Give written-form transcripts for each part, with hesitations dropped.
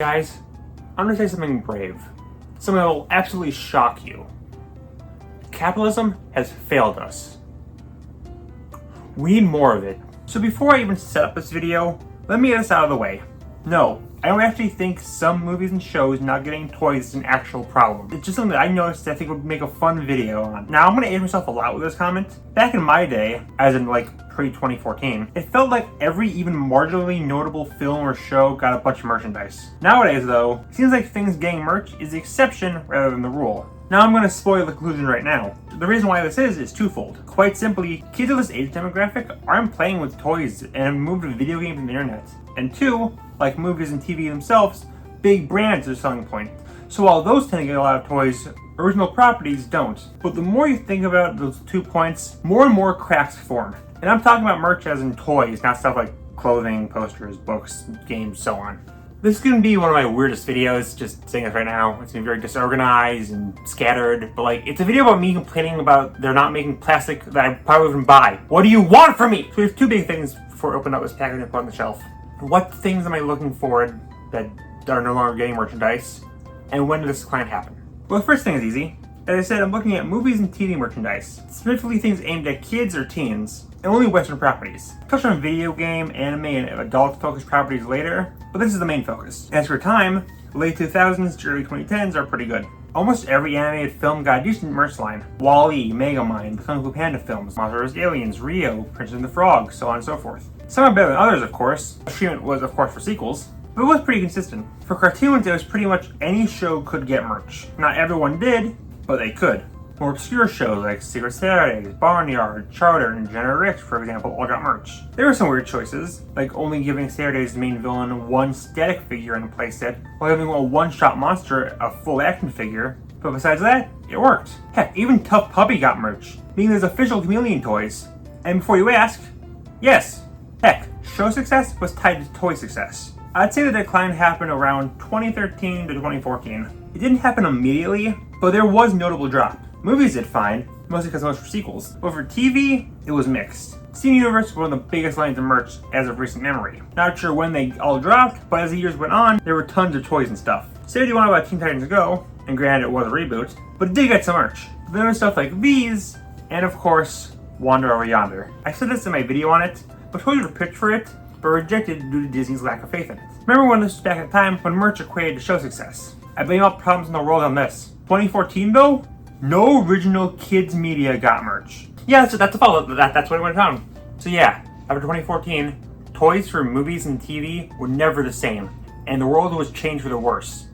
Guys, I'm gonna say something brave. Something that will absolutely shock you. Capitalism has failed us. We need more of it. So before I even set up this video, let me get this out of the way. No, I don't actually think some movies and shows not getting toys is an actual problem. It's just something that I noticed that I think would make a fun video on. Now, I'm gonna age myself a lot with this comment. Back in my day, as in pre-2014, it felt like every even marginally notable film or show got a bunch of merchandise. Nowadays though, it seems like things getting merch is the exception rather than the rule. Now I'm going to spoil the conclusion right now. The reason why this is twofold. Quite simply, kids of this age demographic aren't playing with toys and have moved to video games and the internet. And two, like movies and TV themselves, big brands are the selling point. So while those tend to get a lot of toys, original properties don't. But the more you think about those 2 points, more and more cracks form. And I'm talking about merch as in toys, not stuff like clothing, posters, books, games, so on. This is going to be one of my weirdest videos, just saying this right now. It's going to be very disorganized and scattered, but it's a video about me complaining about they're not making plastic that I probably wouldn't buy. What do you want from me? So there's two big things before I open up this package and put on the shelf. What things am I looking for that are no longer getting merchandise? And when did this decline happen? Well, the first thing is easy. As I said, I'm looking at movies and TV merchandise, specifically things aimed at kids or teens, and only Western properties. I'll touch on video game, anime, and adult-focused properties later, but this is the main focus. As for time, the late 2000s to early 2010s are pretty good. Almost every animated film got a decent merch line. WALL-E, Megamind, the Kung Fu Panda films, Monster vs. Aliens, Rio, Princess and the Frog, so on and so forth. Some are better than others, of course. Treatment was, of course, for sequels, but it was pretty consistent. For cartoons, it was pretty much any show could get merch. Not everyone did, but they could. More obscure shows like Secret Saturdays, Barnyard, Charter, and Generation X, for example, all got merch. There were some weird choices, like only giving Saturday's main villain one static figure in a playset, while giving a one-shot monster a full action figure, but besides that, it worked. Heck, even Tough Puppy got merch, meaning there's official Chameleon toys. And before you ask, yes, heck, show success was tied to toy success. I'd say the decline happened around 2013 to 2014. It didn't happen immediately, but there was a notable drop. Movies did fine, mostly because most were sequels, but for TV, it was mixed. Steven Universe was one of the biggest lines of merch as of recent memory. Not sure when they all dropped, but as the years went on, there were tons of toys and stuff. Say what you want about Teen Titans Go, and granted it was a reboot, but it did get some merch. There was stuff like V's, and of course, Wander Over Yonder. I said this in my video on it, but told you to pitch for it, but rejected due to Disney's lack of faith in it. Remember when this was back at a time when merch equated to show success? I blame all problems in the world on this. 2014 though? No original kids media got merch. Yeah, that's a follow. That's what I went down. So yeah, after 2014, toys for movies and TV were never the same, and the world was changed for the worse.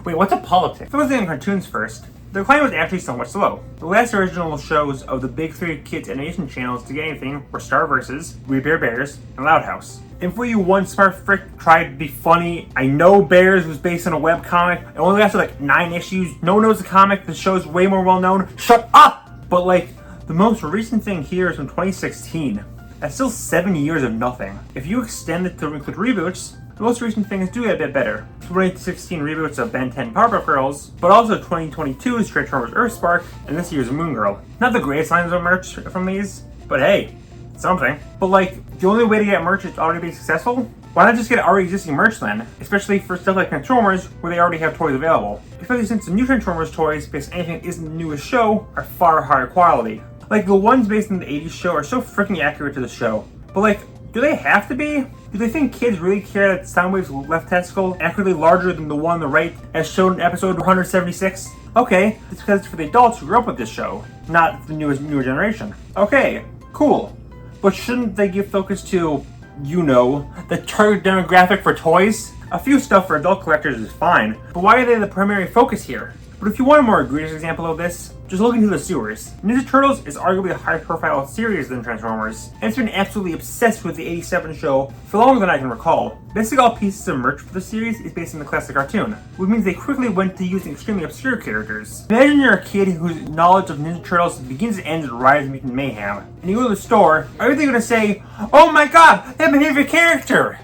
Wait, what's a politic? Focusing on cartoons first, the decline was actually somewhat slow. The last original shows of the big three kids animation channels to get anything were Star Vs, We Bare Bears, and Loud House. And for you one smart frick tried to be funny, I know Bears was based on a webcomic. It only lasted 9 issues. No one knows the comic. The show's way more well known. Shut up! But the most recent thing here is from 2016. That's still 7 years of nothing. If you extend it to include reboots, the most recent things do get a bit better. 2016 reboots of Ben 10 Powerpuff Girls, but also 2022's Transformers Earthspark, and this year's Moon Girl. Not the greatest lines of merch from these, but hey, something. But the only way to get merch is to already be successful? Why not just get already existing merch then? Especially for stuff like Transformers, where they already have toys available. Especially since the new Transformers toys, based on anything that isn't the newest show, are far higher quality. The ones based on the 80s show are so freaking accurate to the show. But do they have to be? Do they think kids really care that Soundwave's left testicle accurately larger than the one on the right, as shown in episode 176? Okay, it's because it's for the adults who grew up with this show, not the newer generation. Okay, cool. But shouldn't they give focus to, the target demographic for toys? A few stuff for adult collectors is fine, but why are they the primary focus here? But if you want a more egregious example of this, just look into the sewers. Ninja Turtles is arguably a higher profile series than Transformers, and it's been absolutely obsessed with the 87 show for longer than I can recall. Basically all pieces of merch for the series is based on the classic cartoon, which means they quickly went to using extremely obscure characters. Imagine you're a kid whose knowledge of Ninja Turtles begins and ends with Rise of Mutant Mayhem, and you go to the store, are you going to say, "Oh my god, that's my favorite character"?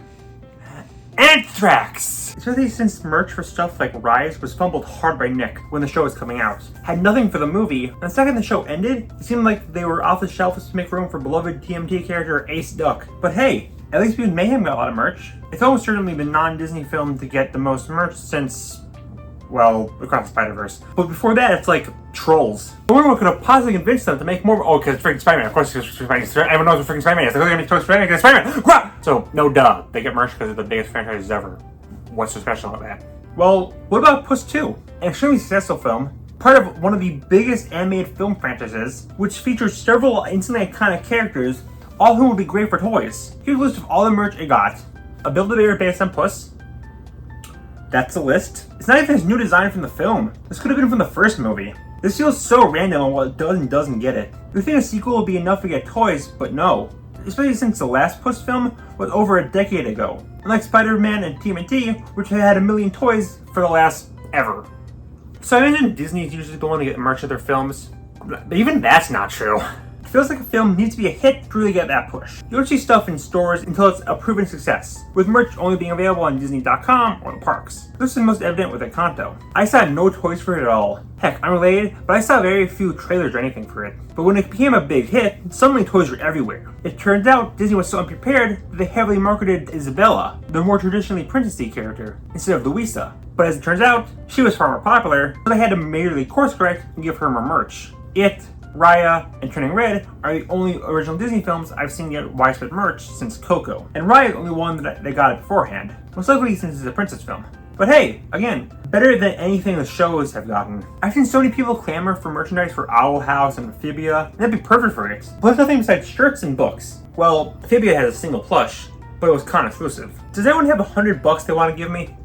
Anthrax! Especially since merch for stuff like Rise was fumbled hard by Nick when the show was coming out. Had nothing for the movie, and the second the show ended, it seemed like they were off the shelf to make room for beloved TMT character Ace Duck. But hey, At least because Mayhem got a lot of merch. It's almost certainly the non-Disney film to get the most merch since, well, Across the Spider-Verse. But before that, it's like Trolls. I wonder what could have possibly convinced them to make more. Oh, because it's freaking Spider-Man. Of course, because everyone knows what freaking Spider-Man is. They're going to make toys for Spider-Man because Spider-Man. So, no duh. They get merch because of the biggest franchises ever. What's so special about that? Well, what about Puss 2? An extremely successful film, part of one of the biggest animated film franchises, which features several instantly iconic characters, all of whom would be great for toys. Here's a list of all the merch it got. A Build-A-Bear based on Puss. That's the list. It's not even his new design from the film. This could have been from the first movie. This feels so random on what it does and doesn't get it. You think a sequel would be enough to get toys, but no. Especially since the last Puss film was over a decade ago. Unlike Spider-Man and TMNT, which had 1 million toys for the last ever. So I imagine Disney's usually the one to get merch of their films, but even that's not true. It feels like a film needs to be a hit to really get that push. You don't see stuff in stores until it's a proven success, with merch only being available on Disney.com or the parks. This is most evident with Encanto. I saw no toys for it at all. Heck, unrelated, but I saw very few trailers or anything for it. But when it became a big hit, suddenly toys were everywhere. It turns out Disney was so unprepared that they heavily marketed Isabella, the more traditionally princessy character, instead of Louisa. But as it turns out, she was far more popular, so they had to majorly course correct and give her more merch. It, Raya, and Turning Red are the only original Disney films I've seen get widespread merch since Coco. And Raya is the only one that they got it beforehand, most likely since it's a princess film. But hey, again, better than anything the shows have gotten. I've seen so many people clamor for merchandise for Owl House and Amphibia, and that'd be perfect for it. But there's nothing besides shirts and books. Well, Amphibia has a single plush, but it was con exclusive. Does anyone have $100 they want to give me?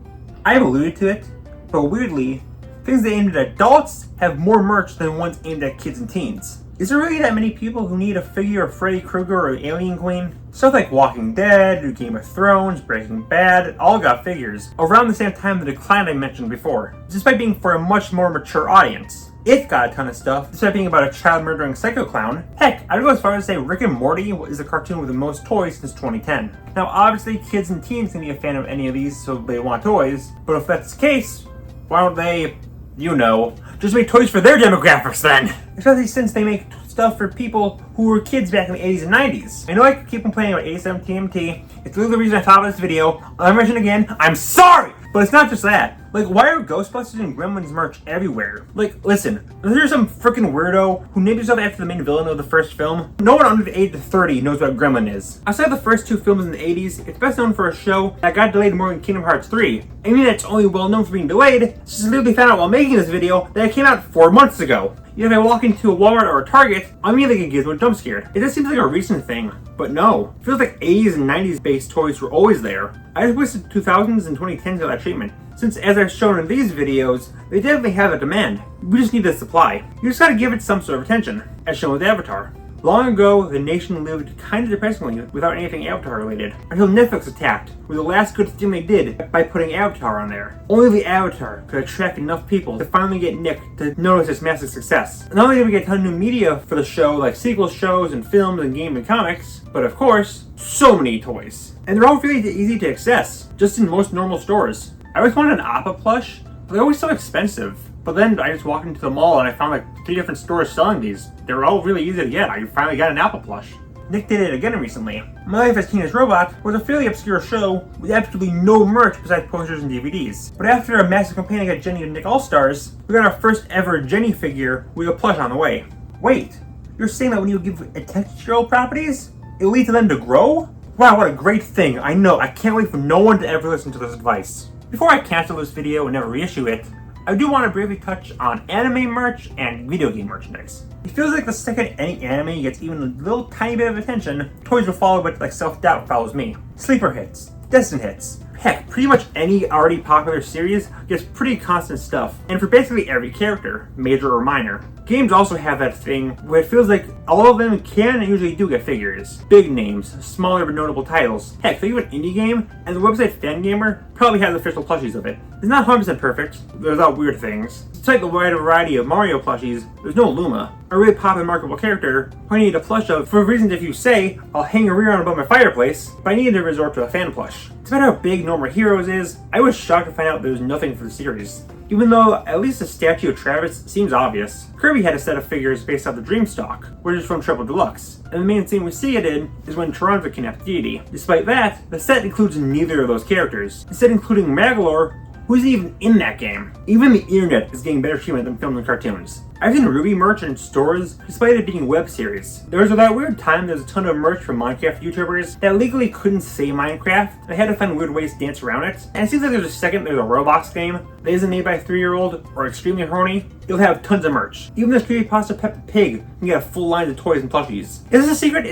I have alluded to it, but weirdly, things that aimed at adults have more merch than ones aimed at kids and teens. Is there really that many people who need a figure of Freddy Krueger or Alien Queen? Stuff like Walking Dead, Game of Thrones, Breaking Bad, all got figures, around the same time the decline I mentioned before, despite being for a much more mature audience. It got a ton of stuff, despite being about a child murdering psycho clown. Heck, I'd go as far as to say Rick and Morty is the cartoon with the most toys since 2010. Now obviously kids and teens can be a fan of any of these so they want toys, but if that's the case, why don't they, you know, just make toys for their demographics then? Especially since they make stuff for people who were kids back in the 80s and 90s. I know I could keep complaining about 87 TMT. It's literally the reason I thought of this video. I'll mention it again. I'm sorry! But it's not just that. Like, why are Ghostbusters and Gremlins merch everywhere? Like, listen, if there's some freaking weirdo who named himself after the main villain of the first film, no one under the age of 30 knows what a Gremlin is. Outside the first two films in the 80s, it's best known for a show that got delayed more than Kingdom Hearts 3. I mean, it's only well known for being delayed, since I literally found out while making this video that it came out 4 months ago. If I walk into a Walmart or a Target, I'm immediately get Gizmo jump scared. It just seems like a recent thing, but no. It feels like 80s and 90s based toys were always there. I just wish the 2000s and 2010s got that treatment, since as I've shown in these videos, they definitely have a demand. We just need the supply. You just gotta give it some sort of attention, as shown with Avatar. Long ago, the nation lived kinda depressingly without anything Avatar related, until Netflix attacked, with the last good thing they did by putting Avatar on there. Only the Avatar could attract enough people to finally get Nick to notice its massive success. Not only did we get a ton of new media for the show, like sequel shows and films and games and comics, but of course, so many toys. And they're all really easy to access, just in most normal stores. I always wanted an Appa plush, but they're always so expensive. But then I just walked into the mall and I found like 3 different stores selling these. They were all really easy to get. I finally got an Appa plush. Nick did it again recently. My Life as Teenage Robot was a fairly obscure show with absolutely no merch besides posters and DVDs. But after a massive campaign to get Jenny and Nick All-Stars, we got our first ever Jenny figure with a plush on the way. Wait, you're saying that when you give a textural properties, it leads to them to grow? Wow, what a great thing. I know, I can't wait for no one to ever listen to this advice. Before I cancel this video and never reissue it, I do want to briefly touch on anime merch and video game merchandise. It feels like the second any anime gets even a little tiny bit of attention, toys will follow it like Self-Doubt follows me. Sleeper hits, Destin hits, heck, pretty much any already popular series gets pretty constant stuff, and for basically every character, major or minor. Games also have that thing where it feels like all of them can and usually do get figures. Big names, smaller but notable titles. Heck, think of an indie game, and the website Fangamer probably has official plushies of it. It's not 100% perfect, there's all weird things. Despite the wide variety of Mario plushies, there's no Luma, a really popular marketable character who I need a plush of for reasons if you say, I'll hang a rear on above my fireplace, but I needed to resort to a fan plush. Despite how big No More Heroes is, I was shocked to find out there was nothing for the series. Even though at least the statue of Travis seems obvious. Kirby had a set of figures based off the Dreamstalk, which is from Triple Deluxe, and the main scene we see it in is when Toronto kidnapped Deity. Despite that, the set includes neither of those characters, instead including Magolor, who's even in that game. Even the internet is getting better treatment than films and cartoons. I've seen Ruby merch in stores despite it being a web series. There was that weird time there's a ton of merch from Minecraft YouTubers that legally couldn't say Minecraft. They had to find weird ways to dance around it. And it seems like there's a Roblox game that isn't made by a 3-year-old or extremely horny. You'll have tons of merch. Even this creepypasta Peppa Pig can get a full line of toys and plushies. Is this a secret?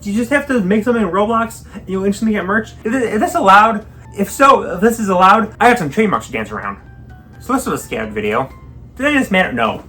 You just have to make something in Roblox and you'll instantly get merch? Is this allowed? If so, if this is allowed, I have some trademarks to dance around. So this was a scab video. Did any of this matter? No.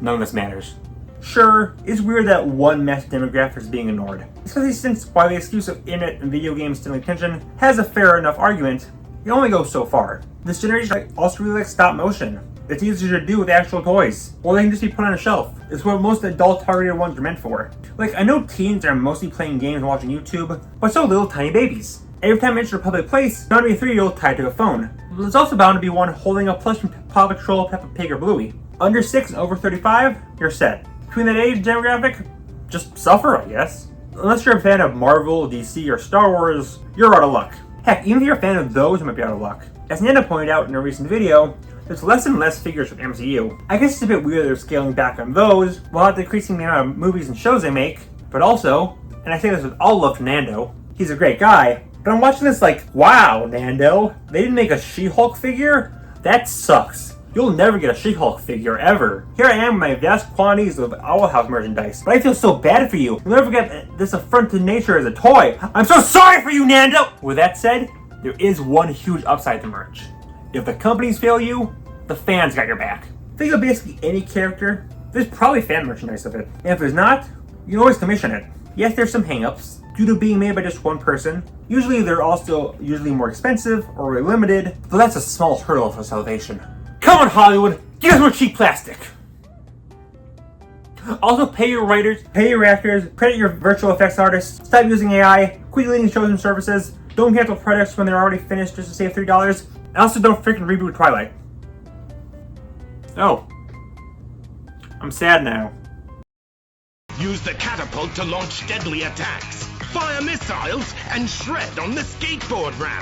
None of this matters. Sure, it's weird that one mass demographic is being ignored. Especially since while the excuse of internet and video games stealing attention has a fair enough argument, it only goes so far. This generation also really likes stop motion. It's easier to do with actual toys. Or they can just be put on a shelf. It's what most adult targeted ones are meant for. Like, I know teens are mostly playing games and watching YouTube, but so little tiny babies. Every time I enter a public place, there's bound to be a 3-year-old tied to a phone. There's also bound to be one holding a plush from Paw Patrol, Peppa Pig, or Bluey. Under 6 and over 35, you're set. Between that age demographic, just suffer, I guess. Unless you're a fan of Marvel, DC, or Star Wars, you're out of luck. Heck, even if you're a fan of those, you might be out of luck. As Nanda pointed out in a recent video, there's less and less figures from MCU. I guess it's a bit weird they're scaling back on those, while decreasing the amount of movies and shows they make. But also, and I say this with all love to Nando, he's a great guy, but I'm watching this like, wow, Nando, they didn't make a She-Hulk figure? That sucks. You'll never get a She-Hulk figure, ever. Here I am with my vast quantities of Owl House merchandise, but I feel so bad for you. You'll never get this affront to nature as a toy. I'm so sorry for you, Nando! With that said, there is one huge upside to merch. If the companies fail you, the fans got your back. Think of basically any character, there's probably fan merchandise of it. And if there's not, you can always commission it. Yes, there's some hang-ups, due to being made by just one person. Usually they're also more expensive or limited, but that's a small hurdle for salvation. Come on, Hollywood, give us more cheap plastic. Also, pay your writers, pay your actors, credit your virtual effects artists, stop using AI, quit deleting shows and services, don't cancel products when they're already finished just to save $3, and also don't freaking reboot Twilight. Oh. I'm sad now. Use the catapult to launch deadly attacks, fire missiles, and shred on the skateboard ramp.